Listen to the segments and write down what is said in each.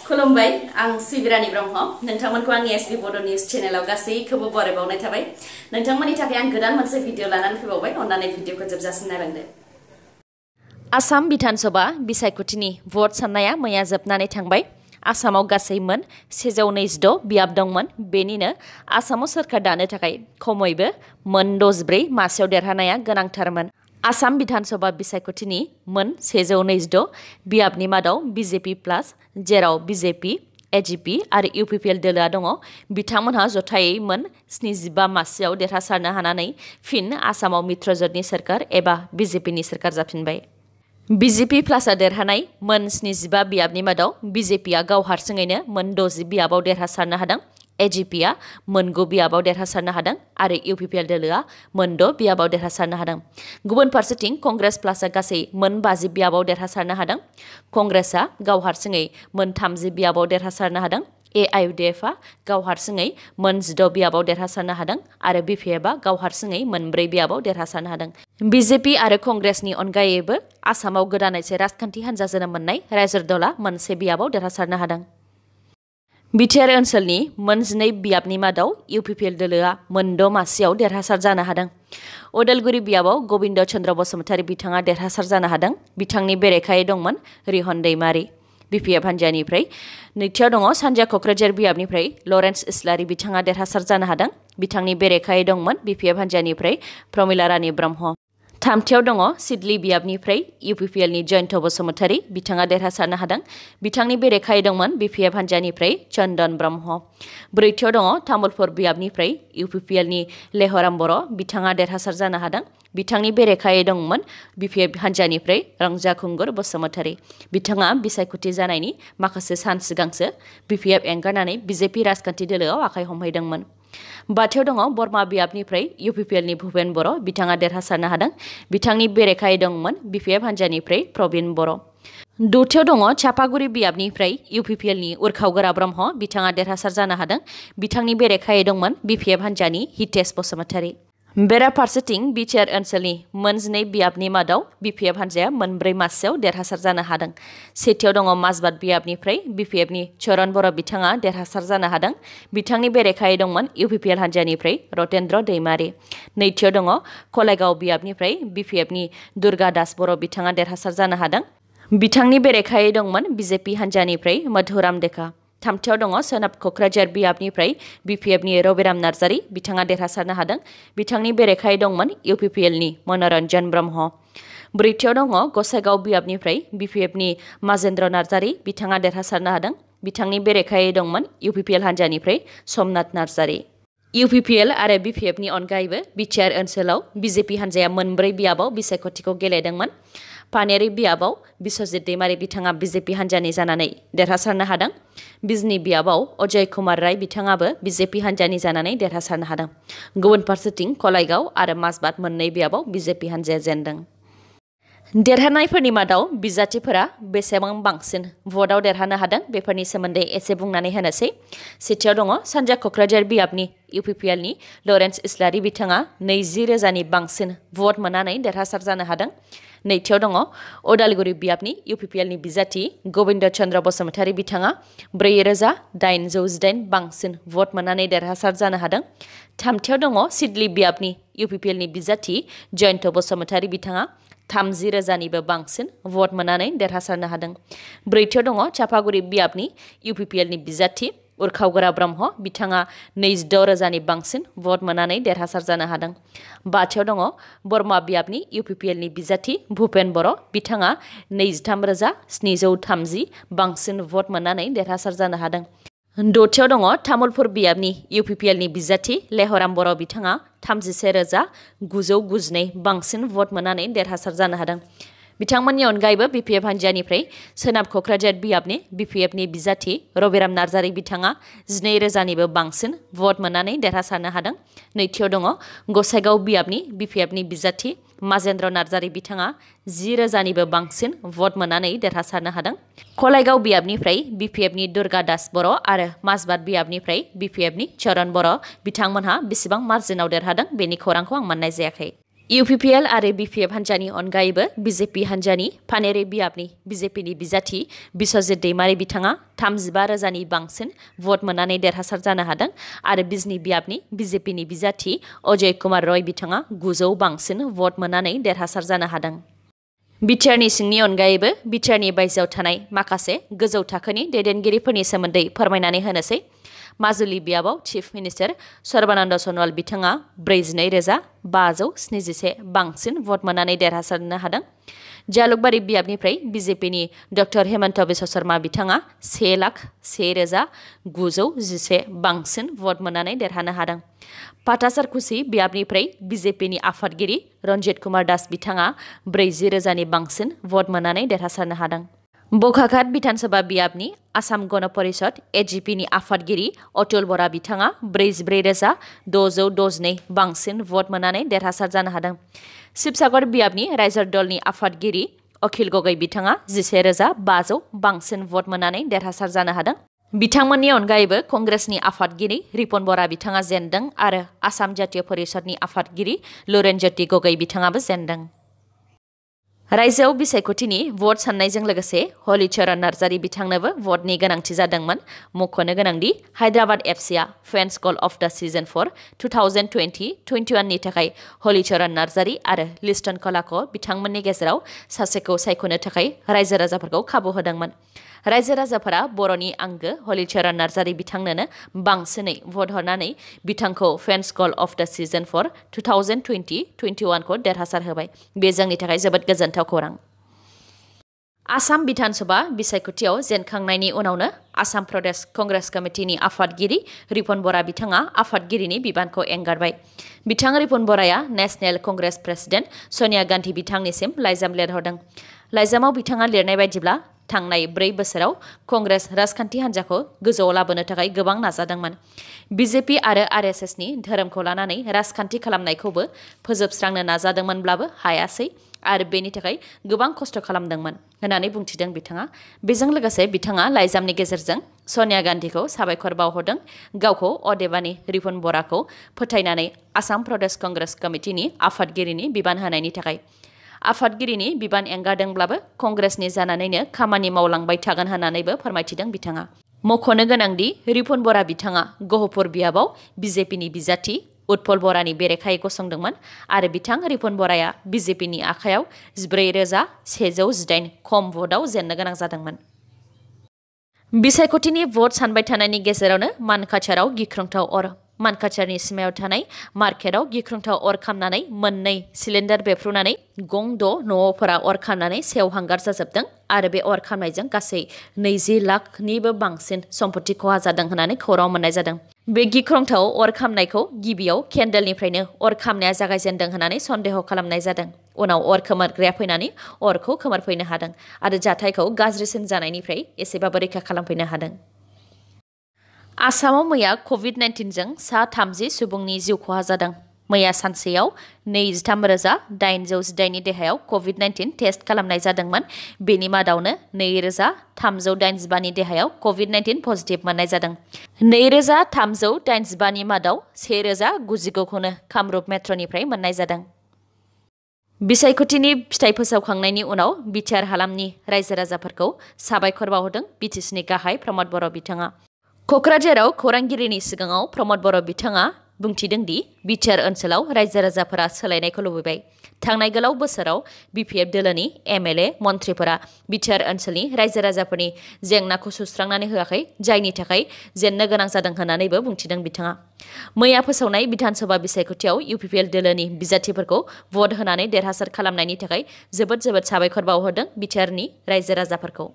खुलुमबाय आं सिबिरानि ब्रह्म नोंथांमोनखौ आंनि एसबी बड' निउज चेनेलाव गासैखौबो बरायबावनाय थाबाय नोंथांमोननि थाखाय आं गोदान मोनसे भिडिअ लानानै फैबावबाय अन्नानै भिडिअखौ जोबजासिम नायलांदो आसाम विधानसभा बिसायख'थिनि भट साननाया मैया जोबनानै थांबाय आसामाव गासै मोन 126 बियाब दंमोन बेनिनो आसामाव सोरखार दानो थाखाय खमैबो मोन 64 मासियाव देरहानाया गोनांथारमोन आसाम विधानसभा बिसायख'थिनि मोन 126 बियाबनि मादाव बीजेपी प्लास जेराव बीजेपी एजीपी आरो यूपीपीएल दोलोआ दङ बिथांमोनहा जथायै मोन 75 मासियाव देरहासारनो हानानै फिन आसामाव मित्रजोटनि सोरखार एबा बीजेपीनि सोरखार जाफिनबाय बीजेपी प्लासआ देरहानाय मोन 75 बियाबनि मादाव बीजेपीआ गाव हारसिङैनो मोन 60 बियाबाव देरहासारनो हादों एजीपीआ मोन 9 बियाबाव देरहासारनो हादों आरो यूपीपीएल दोलोआ मोन 6 बियाबाव देरहासारनो हादों गुबुन फारसेथिं कंग्रेस प्लासआ गासै मोन 50 बियाबाव देरहासारनो हादों कंग्रेसआ गाव हारसिङै मोन 30 बियाबाव देरहासारनो हादों एआईयूडीएफआ गाव हारसिङै मोन 16 बियाबाव देरहासारनो हादों आरो बीपीएफआ गाव हारसिङै मोन 4 बियाबाव देरहासारनो हादों बीजेपी आरो कंग्रेसनि अनगायैबो आसामाव गोदानैसो राजखान्थि हान्जा जोनोम मोननाय रायजो दलआ मोनसे बियाबाव देरहासारनो हादों बिटिआर ओनसोलनि मोन 12 बियाबनि मादाव यूपीपीएल दोलोआ मोन 6 मासियाव देरहासार जानो हादों उदालगुरि बियाबाव गबिन्द चन्द्र बसुमतारी बिथाङा देरहासार जानो हादों बिथांनि बेरेखायै दंमोन रिहन दैमारी बीपीएफ हान्जानिफ्राय नैथियाव दङ सानजा क'क्राझार बियाबनिफ्राय लरेन्स इस्लारि बिथाङा देरहासार जानो हादों बिथांनि बेरेखायै दंमोन बीपीएफ हान्जानिफ्राय प्रमिला रानी ब्रह्म थामथियाव दङ सिडली बियाबनिफ्राय यूपीपीएलनि जयन्त बसुमतारी बिथाङा देरहासारनो हादों बिथांनि बेरेखायै दंमोन बीपीएफ हान्जानिफ्राय चन्दन ब्रह्म ब्रैथियाव दङ तामुलपुर बियाबनिफ्राय यूपीपीएलनि लेहराम बर' बिथाङा देरहासार जानो हादों बिथांनि बेरेखायै दंमोन बीपीएफ हान्जानिफ्राय रंजा खुंगुर बसुमतारी बिथाङा बिसायख'थि जानायनि माखासे सान सिगांसो बीपीएफ एंगारनानै बीजेपी राजखान्थि दोलोआव आखाइ हमहैदोंमोन बाथियाव दङ बरमा बियाबनिफ्राय यूपीपीएलनि भुपेन बर' बिथाङा देरहासारनो हादों बिथांनि बेरेखायै दंमोन बीपीएफ हान्जानिफ्राय प्रबिन बर' दथियाव दङ चापागुरि बियाबनिफ्राय यूपीपीएलनि उरखावगोरा ब्रह्म बिथाङा देरहासार जानो हादों बिथांनि बेरेखायै दंमोन बीपीएफ हान्जानि हितेश बसुमतारी बेराफारसेथिं बिटिआर ओनसोलनि मोन 12 बियाबनि मादाव बीपीएफ हान्जाया मोन 4 मासियाव देरहासार जानो हादों सेथियाव दङ माजबाद बियाबनिफ्राय बीपीएफनि चरण बर' बिथाङा देरहासार जानो हादों बिथांनि बेरेखायै दंमन यूपीपीएल हान्जानिफ्राय रतेन्द्र दैमारी नैथियाव दङ कलाइगाव बियाबनिफ्राय बीपीएफनि दुर्गा दास बर' बिथाङा देरहासार जानो हादों बिथांनि बेरेखायै दंमोन बीजेपी हान्जानिफ्राय मधुराम देखा थामथियाव दङ सोनाब क'क्राझार बियाबनिफ्राय बीपीएफनि रबिराम नार्जारी बिथाङा देरहासारनो हादों बिथांनि बेरेखायै दंमोन यूपीपीएलनि मनरन्जन ब्रह्म ब्रैथियाव दङ गसाइगाव बियाबनिफ्राय बीपीएफनि माजेन्द्र नार्जारी बिथाङा देरहासारनो हादों बिथांनि बेरेखायै दंमोन यूपीपीएल हान्जानिफ्राय समनाथ नार्जारी यूपीपीएल आरो बीपीएफनि अनगायैबो बिटिआर ओनसोलाव बीजेपी हान्जाया मोन 4 बियाबाव बिसायख'थिखौ गेलेदोंमोन पानेरी बियाबाव बिश्वजित दैमारी बिथाङा बीजेपी हान्जानि जानानै देरहासारनो हादों बिजनी बियाबाव अजय कुमार राय बिथाङाबो बीजेपी हान्जानि जानानै देरहासारनो हादों गुबुन फारसेथिं कलाइगाव आरो माजबाद मोननै बियाबाव बीजेपी हान्जाया जेनदों देरहानायफोरनि मादाव बिजाथिफोरा बेसेबां बांसिन भटआव देरहानो हादों बेफोरनि सोमोन्दै एसे बुंनानै होनोसै सेथियाव दङ सानजा क'क्राझार बियाबनि यूपीपीएलनि लरेन्स इस्लारि बिथाङा 20,000नि बांसिन भट मोननानै देरहासार जानो हादों नैथियाव दङ उदालगुरि बियाबनि यूपीपीएलनि बिजाथि गबिन्द चन्द्र बसुमतारी बिथाङा 4,818 बांसिन भट मोननानै देरहासार जानो हादों थामथियाव दङ सिडली बियाबनि यूपीपीएलनि बिजाथि जयन्त बसुमतारी बिथाङा 30,000निबो बांसिन भट मोननानै देरहासारनो हादों ब्रैथियाव दङ चापागुरि बियाबनि यूपीपीएलनि बिजाथि उरखावगोरा ब्रह्म बिथाङा 26,000नि बांसिन भट मोननानै देरहासार जानो हादों बाथियाव दङ बरमा बियाबनि यूपीपीएलनि बिजाथि भुपेन बर' बिथाङा 23,730 बांसिन भट मोननानै देरहासार जानो हादों दथियाव दङ तामुलपुर बियाबनि यूपीपीएलनि बिजाथि लेहराम बर' बिथाङा 31,992 बांसिन भट मोननानै देरहासार जानो हादों बिथांमोननि अनगायैबो बीपीएफ हान्जानिफ्राय सोनाब क'क्राझार बियाबनि बीपीएफनि बिजाथि रबिराम नार्जारी बिथाङा 12,000निबो बांसिन भट मोननानै देरहासारनो हादों नैथियाव दङ गसाइगाव बियाबनि बीपीएफनि बिजाथि माजेन्द्र नार्जारी बिथाङा 10,000निबो बांसिन भट मोननानै देरहासारनो हादों कलाइगाव बियाबनिफ्राय बीपीएफनि दुर्गा दास बर' आरो माजबाद बियाबनिफ्राय बीपीएफनि चरण बर' बिथांमोनहा बेसेबां मार्जिनाव देरहादों बेनि खौरांखौ आं मोननाय जायाखै UPPL आरो BPF हान्जानि अनगायैबो BJP हान्जानि फानेरे बियाबनि BJPनि बिजाथि बिस्वजित दैमारि बिथाङा 35,000नि बांसिन भट मोननानै देरहासार जानो हादों आरो बिजनी बियाबनि BJPनि बिजाथि अजय कुमार रय बिथाङा 900 बांसिन भट मोननानै देरहासार जानो हादों। बिटिआरनि सिंनि अनगायैबो बिटिआरनि बायजोआव थानाय माखासे गोजौ थाखोनि दैदेनगिरिफोरनि सोमोन्दै फोरमायनानै होनोसै। माजुलि बियाबाव चिफ मिनिस्टार सर्बानन्द सनवाल बिथाङा 42,571 बांसिन भट मोननानै देरहासारनो हादों। जालुकबारि बियाबनिफ्राय BJPनि डक्टर हेमन्त बिश्व शर्मा बिथाङा 1,01,911 बांसिन भट मोननानै देरहानो हादों। पाटासारकुसि बियाबनिफ्राय BJPनि आफादगिरि रन्जित कुमार दास बिथाङा 40,000नि बांसिन भट मोननानै देरहासारनो हादों। बखाघाट बिधानसभा बियाबनि आसाम गण परिषद AGPनि आफादगिरि अतुल बरा बिथाङा 44,662 बांसिन भट मोननानै देरहासार जानो हादों। शिबसागर बियाबनि रायजर दलनि आफादगिरि अखिल गगৈ बिथाङा 11,500 बांसिन भट मोननानै देरहासार जानो हादों। बिथांमोननि अनगायैबो कंग्रेसनि आफादगिरि रिपन बरा बिथाङा जेनदों आरो आसाम जातीय परिषदनि आफादगिरि लुरेनज्योति गगৈ बिथाङाबो जेनदों। रायजोआव बिसायख'थिनि भट साननायजों लोगोसे हलिचरन नार्जारी बिथांनोबो भटनि गोनांथि जादोंमोन। मख'नो गोनांदि हायद्राबाद FCआ फेन्स गल अफ द सिजन फर 2020-21नि थाखाय हलिचरन नार्जारी आरो लिस्टन कलाख' बिथांमोननि गेजेराव सासेखौ सायख'नो थाखाय रायजो राजाफोरखौ खाबु होदोंमोन। रायजो राजाफोरा बर'नि आंगो हलिचरन नार्जारी बिथांनोनो बांसिनै भट हरनानै बिथांखौ फेन्स गल अफ द सिजन फर 2020-21खौ देरहासार होबाय। बे जोंनि थाखाय जोबोद गोजोनथाव खौरां। आसाम बिधानसभा बिसायख'थियाव जेनखांनायनि उनावनो आसाम प्रदेश कंग्रेस कमिटिनि आफादगिरि रिपन बरा बिथाङा आफादगिरिनि बिबानखौ एंगारबाय। बिथां रिपन बराया नेशनेल कंग्रेस प्रेसिडेन्ट सनिया गान्धी बिथांनिसिम लाइजाम लिरहरदों। लाइजामाव बिथाङा लिरनाय बायदिब्ला थांनाय 4 बोसोराव कंग्रेस राजखान्थि हान्जाखौ गोजौआव लाबोनो थाखाय गोबां नाजादोंमोन। BJP आरो RSSनि धोरोमखौ लानानै राजखान्थि खालामनायखौबो फोजोबस्रांनो नाजादोंमोनब्लाबो हायासै आरो बेनि थाखाय गोबां खस्थ' खालामदोंमोन होननानै बुंथिदों बिथाङा। बेजों लोगोसे बिथाङा लाइजामनि गेजेरजों सनिया गान्धीखौ साबायखर बावहरदों गावखौ अदेबानि रिपन बराखौ फोथायनानै आसाम प्रदेश कंग्रेस कमिटिनि आफादगिरिनि बिबान होनायनि थाखाय। आफादगिरिनि बिबान एंगारदोंब्लाबो कंग्रेसनि जानानैनो खामानि मावलांबाय थागोन होननानैबो फोरमायथिदों बिथाङा। मख'नो गोनांदि रिपन बरा बिथाङा गहपुर बियाबाव BJPनि बिजाथि उत्पल बरानि बेरेखायै गसंदोंमोन आरो बिथां रिपन बराया BJPनि आखायाव 14,118 खम भटआव जेननो गोनां जादोंमोन। बिसायख'थिनि भट सानबाय थानायनि गेजेरावनो मानकाचाराव गिख्रंथाव अर। मानकाचारनि सिमायाव थानाय मार्केटआव गिख्रंथाव अर खामनानै 2 सिलिन्डार बेफ्रुनानै गं 6 न'फोरा अर खामनानै सेवहांगार जाजोबदों आरो बे अर खामनायजों गासै 20 लाखनिबो बांसिन सम्पति खहा जादों होननानै खौरां मोननाय जादों। बे गिख्रंथाव अर खामनायखौ गिबियाव केन्डेलनिफ्रायनो अर खामनाया जागायजेनदों होननानै सन्देह खालामनाय जादों। उनाव अर खोमोरग्राया फैनानै अरखौ खोमोरफैनो हादों आरो जाथायखौ गाज्रिसिन जानायनिफ्राय एसेबाबो रैखा खालामफैनो हादों। आसामाव मैया कभिड-19जों सा 30 सुबुंनि जिउ खहा जादों। मैया सानसेयाव 23,818नि देहायाव कभिड-19 टेस्ट खालामनाय जादोंमोन। बेनि मादावनो 2,385नि देहायाव कभिड-19 पजिटिभ मोननाय जादों। 2,385नि मादाव 1,099खौनो कामरुप मेट्र'निफ्राय मोननाय जादों। बिसायख'थिनि फिथाइ फोसावखांनायनि उनाव बिटिआर हालामनि रायजो राजाफोरखौ साबायखर बावहरदों BTCनि गाहाय प्रमद बर' बिथाङा। क'क्राझाराव खौरांगिरिनि सिगाङाव प्रमद बर' बिथाङा बुंथिदों दि बिटिआर ओनसोलाव रायजो राजाफोरा सोलायनायखौ लुबैबाय। थांनाय गोलाव बोसोराव BPF दोलोनि MLA मन्थ्रिफोरा बिटिआर ओनसोलनि रायजो राजाफोरनि जेंनाखौ सुस्रांनानै होआखै, जायनि थाखाय जेननो गोनां जादों होननानैबो बुंथिदों बिथाङा। मैया फोसावनाय बिधानसभा बिसायख'थियाव UPPL दोलोनि बिजाथिफोरखौ भट होनानै देरहासार खालामनायनि थाखाय जोबोद साबायखर बावहरदों बिटिआरनि रायजो राजाफोरखौ।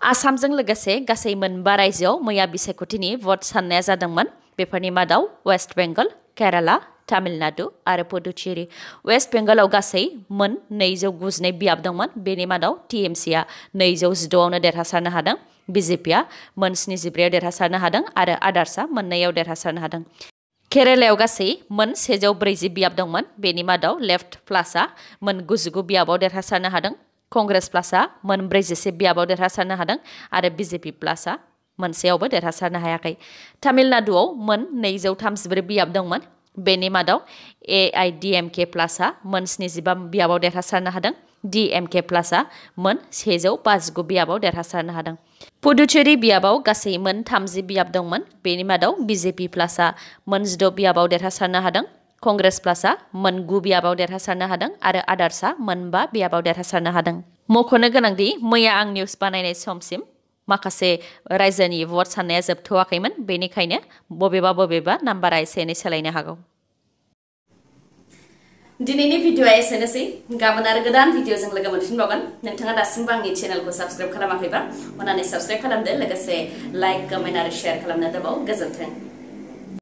आसामजों लोगोसे गासै 4 रायजोआव मैया बिसायख'थिनि भट साननाया जादोंमोन। बेफोरनि मादाव वेस्ट बेंगल, केराला, तामिलनाडु आरो पुडुचेरी। वेस्ट बेंगलाव गासै 292 बियाब दंमोन। बेनि मादाव TMCआ 216आवनो देरहासारनो हादों। BJPआ 73आव देरहासारनो हादों आरो आदार्सआ 2आव देरहासारनो हादों। केरालायाव गासै 140 बियाब दंमोन। बेनि मादाव लेफ्ट प्लासआ 99 बियाबाव देरहासारनो हादों। कंग्रेस प्लासआ 41 बियाबाव देरहासारनो हादों आरो BJP प्लासआ 1आवबो देरहासारनो हायाखै। तामिलनाडुआव 234 बियाब दंमोन। बेनि मादाव AIDMK प्लासआ मोन 75 बियाबाव देरहासारनो हादों। DMK प्लासआ मोन 159 बियाबाव देरहासारनो हादों। पुडुचेरी बियाबाव गासै मोन 30 बियाब दंमोन। बेनि मादाव BJP प्लासआ मोन 16 बियाबाव देरहासारनो हादों। कंग्रेस प्लासआ मोन 9 बियाबाव देरहासारनो हादों आरो आदार्सआ मोन 5 बियाबाव देरहासारनो हादों। मख'नो गोनांदि मैया आं निउस बानायनाय समसिम माखासे रायजोनि भट साननाया जोबथ'वाखैमोन, बेनिखायनो बबेबा नाम्बारा एसे एनै सोलायनो हागौ। दिनैनि भिडिअआ एसेनोसै। गाबोन आरो गोदान भिडिअजों लोगो मोनफिनबावगोन। नोंथाङा दासिमबो आंनि चेनेलखौ साबस्क्राइब खालामाखैबा अन्नानै साबस्क्राइब खालामदो, लोगोसे लाइक, कमेन्ट आरो शेयार खालामनो दाबाव। गोजोन्थों।